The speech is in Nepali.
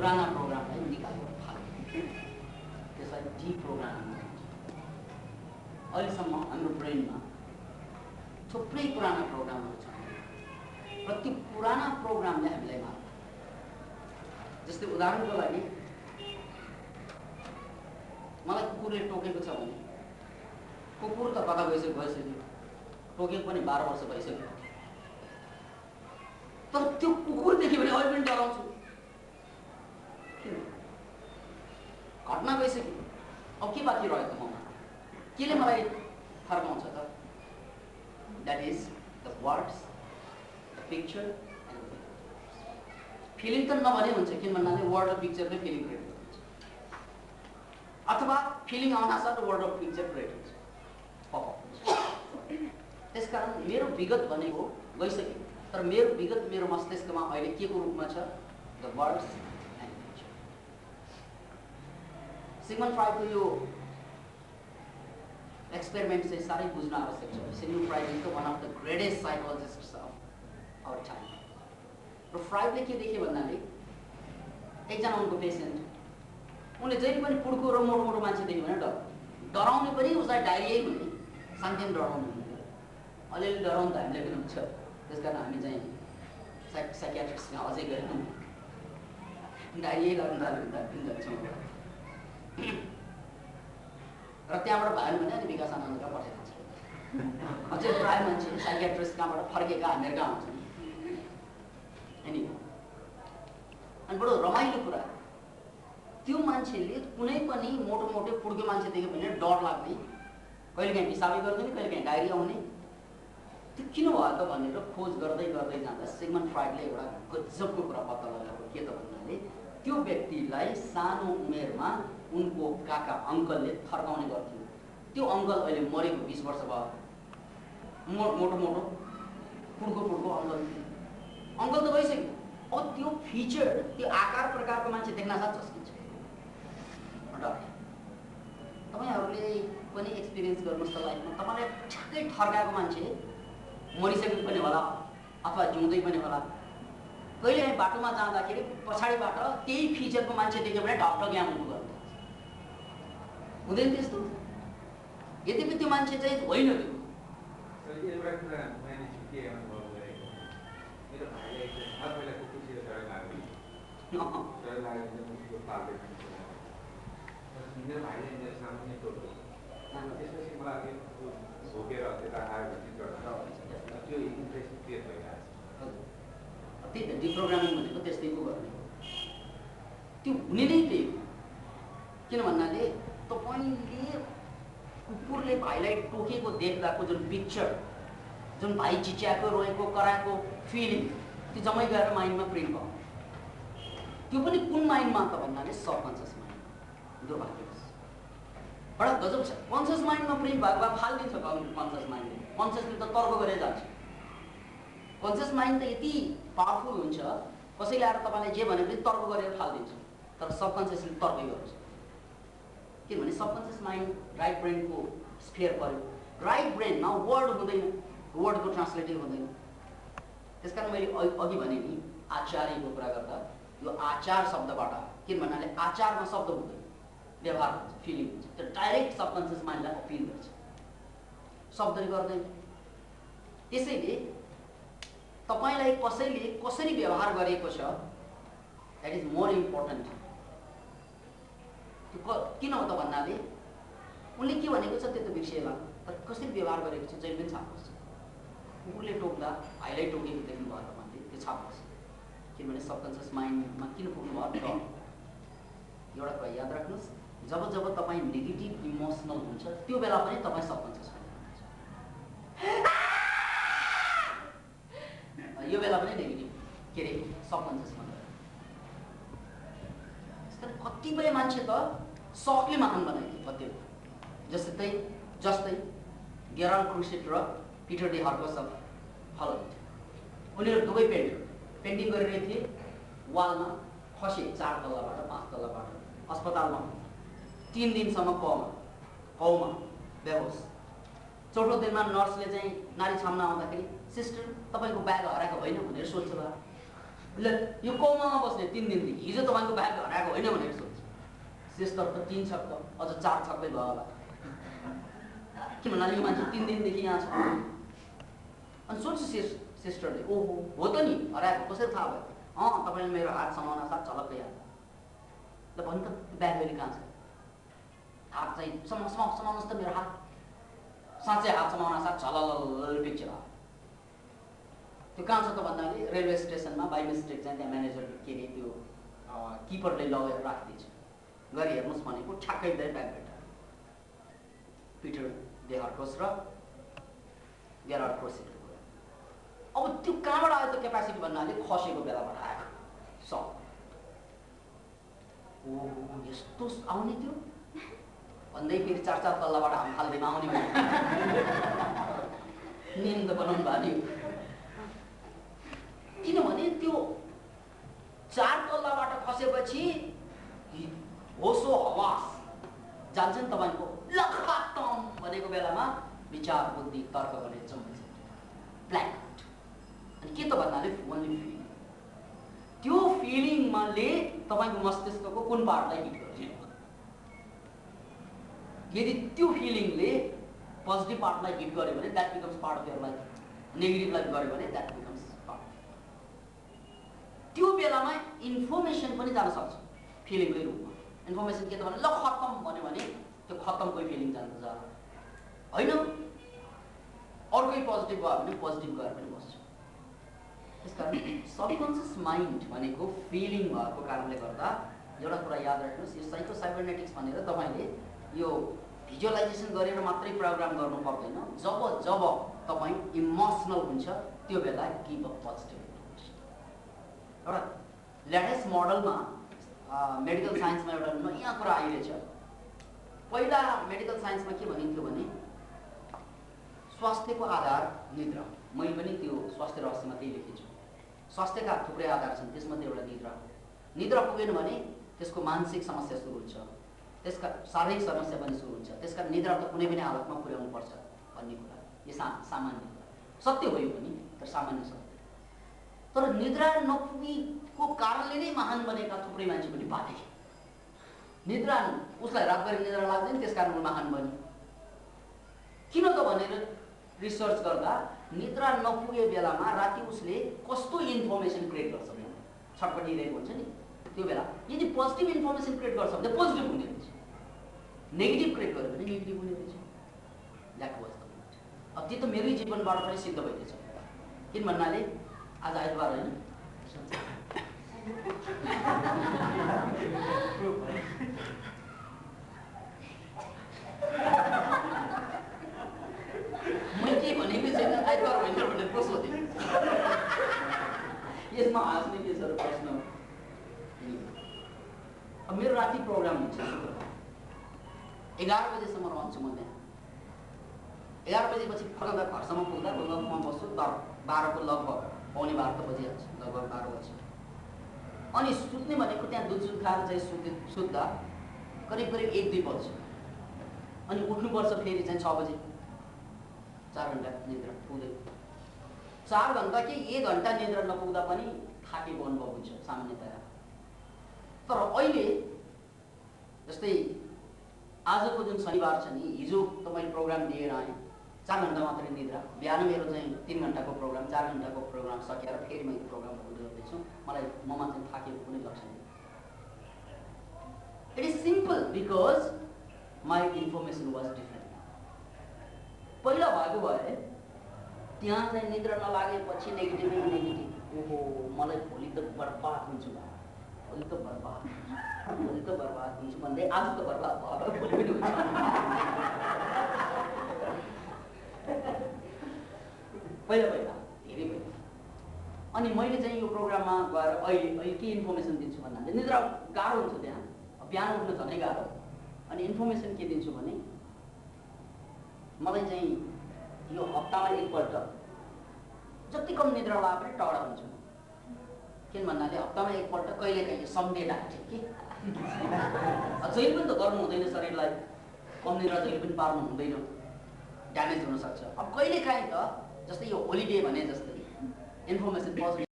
पुराना प्रोग्रामलाई निकालेर फाल्यो, त्यसलाई डिप्रोग्रामिङ भन्छ। अहिलेसम्म हाम्रो ब्रेनमा थुप्रै पुराना प्रोग्रामहरू छन् र त्यो पुराना प्रोग्रामले हामीलाई मार्छ। जस्तै उदाहरणको लागि मलाई कुकुरले टोकेको छ भने कुकुर त कता गइसक्यो, टोकेको पनि 12 वर्ष भइसक्यो, तर त्यो कुकुर देख्यो भने अहिले पनि डराउँछु। किन? घटना गइसक्यो, अब के बाँकी रह्यो त ममा? केले मलाई फर्काउँछ त? That is the words, the picture and the feeling त नभने हुन्छ, किन भन्नाले वर्ड र पिक्चरले फिलिङ क्रिएट गर्छ, अथवा फिलिङ आउनासाथ वर्ड र पिक्चर क्रिएट हुन्छ। त्यसकारण मेरो विगत भनेको गइसक्यो, तर मेरो विगत मेरो मस्तिष्कमा अहिले के को रूपमा छ? The words and picture. Sigmund फ्राइडको यो एक्सपेरिमेन्ट चाहिँ साह्रै बुझ्न आवश्यक छ। Sigmund Freud is one of the greatest psychologists of our time. र फ्राइडले के देखे भन्नाले एकजना उनको पेसेन्ट, उनले जहिले पनि पुड्को र मोटो मोटो मान्छे देख्यो भने डराउने पनि उसलाई डायरियै हुने, शान्तिमा डराउनु हुने। अलिअलि डराउनु त हामीलाई पनि हुन्छ, त्यस कारण हामी चाहिँ साइकियाट्रिस्टसँग अझै गरेनौँ, डायरियै गर्न थाल्यो जान्छौँ र त्यहाँबाट भएन भने अनि विकास आनन्दका पठाइदिन्छ। अझै प्रायः मान्छे साइकियाट्रिस्ट कहाँबाट फर्केका हामीहरू कहाँ हुन्छन् अनि बडो रमाइलो कुरा, त्यो मान्छेले कुनै पनि मोटो मोटो पुड्को मान्छे देख्यो भने डर लाग्ने, कहिलेकाहीँ पिसाबी गर्दैन, कहिलेकाहीँ डायरिया हुने। त्यो किन भयो त भनेर खोज गर्दै गर्दै जाँदा सिगमन्ड फ्राइडले एउटा गजबको कुरा पत्ता लगाएको के त भन्नाले त्यो व्यक्तिलाई सानो उमेरमा उनको काका अङ्कलले थर्काउने गर्थ्यो। त्यो अङ्कल अहिले मरेको 20 वर्ष भयो, मोटो मोटो पुड्को अङ्कल त भइसक्यो। अब त्यो फिचर, त्यो आकार प्रकारको मान्छे देख्न साथ चस्किन्छ। तपाईँहरूले पनि एक्सपिरियन्स गर्नुहोस् त लाइफमा, तपाईँलाई ठ्याक्कै ठर्काएको मान्छे मरिसकेको पनि होला अथवा जिउँदै पनि होला। कहिलेकाहीँ बाटोमा जाँदाखेरि पछाडिबाट त्यही फिचरको मान्छे देख्यो भने ढकढक यहाँ मुटु गर्नु हुँदैन त्यस्तो। यद्यपि त्यो मान्छे चाहिँ होइन त्यो। मेरो भाइले मेरो सामान्य टोटो त्यसपछि मलाई झोकेर त्यता आयो भने त्यो इन्ट्रेस्ट क्रिएट भइरहेको छ। त्यही त डिप्रोग्रामिङ भनेको त्यस्तै पो गर्ने, त्यो हुने नै त्यही हो। किन भन्नाले तपाईँले कुकुरले भाइलाई टोकेको देख्दाको जुन पिक्चर, जुन भाइ चिच्याएको, रोएको, कराएको फिलिङ, त्यो जम्मै गएर माइन्डमा प्रिन्ट भयो। त्यो पनि कुन माइन्डमा त भन्नाले सबकन्सियस माइन्ड। दुर्भाग्यवश बडा गजब छ। कन्सियस माइन्डमा प्रिन्ट भएको भए फालिदिन्छ कन्सियस माइन्डले। कन्सियसले त तर्क गरेर जान्छ। कन्सियस माइन्ड त यति पावरफुल हुन्छ, कसैले आएर तपाईँले जे भने पनि तर्क गरेर फालिदिन्छ, तर सबकन्सियसले तर्कै गर्छ। किनभने सबकन्सियस माइन्ड राइट ब्रेनको स्फियर पर्यो। राइट ब्रेनमा वर्ड हुँदैन, वर्डको ट्रान्सलेटिङ हुँदैन। त्यसकारण मैले अघि भने नि आचार्यको कुरा गर्दा यो आचार शब्दबाट, किन भन्नाले आचारमा शब्द हुँदैन, व्यवहार हुन्छ, फिलिङ हुन्छ। त्यो डाइरेक्ट सबकन्सियस माइन्डलाई अपिल गर्छ, शब्दले गर्दैन। त्यसैले तपाईँलाई कसैले कसरी व्यवहार गरेको छ द्याट इज मोर इम्पोर्टेन्ट। किन हो त भन्नाले उनले के भनेको छ त्यो त बिर्सिएला, तर कसरी व्यवहार गरेको छ जहिले पनि छाप पर्छ। कुकुरले टोक्दा भाइलाई टोकेको देख्नु भयो तपाईँले, त्यो छाप पर्छ। किनभने सबकन्सियस माइन्डमा किन पुग्नु भयो? डर। एउटा कुरा याद राख्नुहोस्, जब जब तपाईँ नेगेटिभ इमोसनल हुन्छ त्यो बेला पनि तपाईँ सबकन्सियस माइन्ड हुनुहुन्छ, यो बेला पनि नेगेटिभ के अरे सबकन्सियस माइन्ड। कतिपय मान्छे त सकले महान बनाइदिए कति, जस्तै गेराल्ड क्रुसेट र पिटर डी हर्कस अफ हल्यान्ड। उनीहरू दुवै पेन्टिङ गरिरहेको थिए, वालमा खसे 4 तल्लाबाट 5 तल्लाबाट, अस्पतालमा 3 दिनसम्म कौमा बेहोस। चौथो दिनमा नर्सले चाहिँ नारी छाम्न आउँदाखेरि सिस्टर तपाईँको ब्याग हराएको होइन भनेर सोध्छ बा। ल यो कोमामा बस्ने 3 दिनदेखि हिजो तपाईँको ब्याग हराएको होइन भनेर सोध्छ। शेषतर्फ 3 छ त अझ 4 छक्कै भयो होला। के भन्नाले यो मान्छे 3 दिनदेखि यहाँ छ। अनि सोध्छ सिस्टरले, ओहो हो त नि हराएको, कसरी थाहा भयो? तपाईँले मेरो हात समाउन साथ झलक्कै याद। ल भन्नु त ब्याग अहिले कहाँ छ? हात चाहिँ समाउनुहोस् त मेरो हात। साँच्चै हात समाउन साथ झलल पिक्चर आयो। त्यो कहाँ छ त भन्नाले रेलवे स्टेसनमा बाई मिस्टेक चाहिँ त्यहाँ म्यानेजर के अरे त्यो किपरले लगेर राखिदिन्छ। गएर हेर्नुहोस् भनेको ठ्याक्कै ब्याग भेट्टा। पिटर देहर्कोस र गेरार्ड क्रोसेटको कुरा। अब त्यो कहाँबाट आयो त क्यापासिटी भन्नाले खसेको बेलाबाट आएको सब। ओहो यस्तो आउने त्यो भन्दै फेरि 4-4 तल्लाबाट हाम फाल्दैमा आउने भयो। नियम त बनाउनु भयो नि। किनभने त्यो 4 तल्लाबाट खसेपछि होसो हवास जान्छ नि तपाईँको। लखतम भनेको बेलामा विचार बुद्धि तर्क गर्ने जम्मै ब्ल्याक आउट। अनि के त भन्नाले ओन्ली फिलिङ। त्यो फिलिङले तपाईँको मस्तिष्कको कुन पार्टलाई हिट गर्छ? यदि त्यो फिलिङले पोजिटिभ पार्टलाई हिट गर्यो भने that becomes part of your life. नेगेटिभलाई गर्यो भने द्याट बिकम्स पार्ट। त्यो बेलामा इन्फर्मेसन पनि जान सक्छ फिलिङकै रूपमा। इन्फर्मेसन के त भने ल खत्तम भन्यो भने त्यो खत्तमकै फिलिङ जान्छ होइन। अर्कै पोजिटिभ भयो भने पोजिटिभ गएर पनि बस्छ। त्यसकारण सबकन्सियस माइन्ड भनेको फिलिङ भएको कारणले गर्दा एउटा कुरा याद राख्नुहोस्, यो साइको साइबरनेटिक्स भनेर तपाईँले यो भिजुअलाइजेसन गरेर मात्रै प्रोग्राम गर्नु पर्दैन। जब जब तपाईँ इमोसनल हुन्छ त्यो बेला गिभ अ पोजिटिभ इन्फर्मेसन। एउटा लेटेस्ट मोडलमा मेडिकल साइन्समा एउटा नयाँ कुरा आइरहेछ। पहिला मेडिकल साइन्समा के भनिन्थ्यो भने स्वास्थ्यको आधार निद्रा। मैले पनि त्यो स्वास्थ्य रहस्यमा त्यही लेखेछु। स्वास्थ्यका थुप्रै आधार छन्, त्यसमध्ये एउटा निद्रा हो। निद्रा पुगेन भने त्यसको मानसिक समस्या सुरु हुन्छ, त्यसका शारीरिक समस्या पनि सुरु हुन्छ। त्यसका निद्रा त कुनै पनि हालतमा पुर्याउनु पर्छ भन्ने कुरा यो सामान्य कुरा सत्य हो यो पनि, तर सामान्य सत्य। तर निद्रा नपुगेको कारणले नै महान बनेका थुप्रै मान्छे पनि पाए। निद्रा उसलाई रातभरि निद्रा लाग्दैन, त्यसकारण महान बन्यो। किन त भनेर रिसर्च गर्दा निद्रा नपुगे बेलामा राति उसले कस्तो इन्फर्मेसन क्रिएट गर्छ भने छटपटिरहेको हुन्छ नि त्यो बेला। यदि पोजिटिभ इन्फर्मेसन क्रिएट गर्छ भने पोजिटिभ हुने रहेछ, नेगेटिभ क्रिएट गर्यो भने नेगेटिभ हुने रहेछ। That was the point. अब त्यो त मेरै जीवनबाट पनि सिद्ध भइदिएछ। किन भन्नाले आज आइतबार होइन, मैले के भनेको छैन आइतबार होइन भनेर पो सोधेँ। यसमा हाँस्ने के छ र प्रश्न। अब मेरो राति प्रोग्राम हुन्छ 11 बजेसम्म रहन्छु म त्यहाँ। 11 बजेपछि फर्कँदा घरसम्म पुग्दा लगभग म बस्छु 12 को लगभग 11:15 त बजिहाल्छ, लगभग 12 बज्छ। अनि सुत्ने भनेको त्यहाँ दुध खाएर चाहिँ सुत्दा करिब 1-2 बज्छ। अनि उठ्नुपर्छ फेरि चाहिँ 6 बजे। 4 घन्टा निद्रा पुग्दै 4 घन्टा कि 1 घन्टा निद्रा नपुग्दा पनि थाकेको अनुभव हुन्छ सामान्यतया। तर अहिले जस्तै आजको जुन शनिबार छ नि, हिजो तपाईँ प्रोग्राम दिएर आएँ 4 घन्टा मात्रै निद्रा। बिहान मेरो चाहिँ 3 घन्टाको प्रोग्राम, 4 घन्टाको प्रोग्राम सकेर फेरि मैले प्रोग्राम गर्दैछु। मलाई ममा चाहिँ थाकेको कुनै लक्षण छैन। It is simple because my information was different. पहिला भएको भए त्यहाँ चाहिँ निद्रा नलागेपछि नेगेटिभै नेगेटिभ, ओहो मलाई भोलि त बर्बाद हुन्छु, भोलि त बर्बाद हुन्छु भन्दै आज त बर्बाद भयो, भोलि पनि हुन्छ। पहिला धेरै पहिला। अनि मैले चाहिँ यो प्रोग्राममा गएर अहिले के इन्फर्मेसन दिन्छु भन्नाले निद्रा गाह्रो हुन्छ त्यहाँ, बिहान उठ्न झनै गाह्रो। अनि इन्फर्मेसन के दिन्छु भने मलाई चाहिँ यो हप्तामा एकपल्ट जति कम निद्रा लाए पनि टाढा हुन्छु। किन भन्नाले हप्तामा एकपल्ट कहिलेकाहीँ सन्डे डाक्छ कि जहिले पनि त गर्नु हुँदैन शरीरलाई, कम निद्रा जहिले पनि पार्नु हुँदैन, ड्यामेज हुनसक्छ। अब कहिलेकाहीँ त जस्तै यो होलिडे भने जस्तै इन्फर्मेसन पोजिटिभ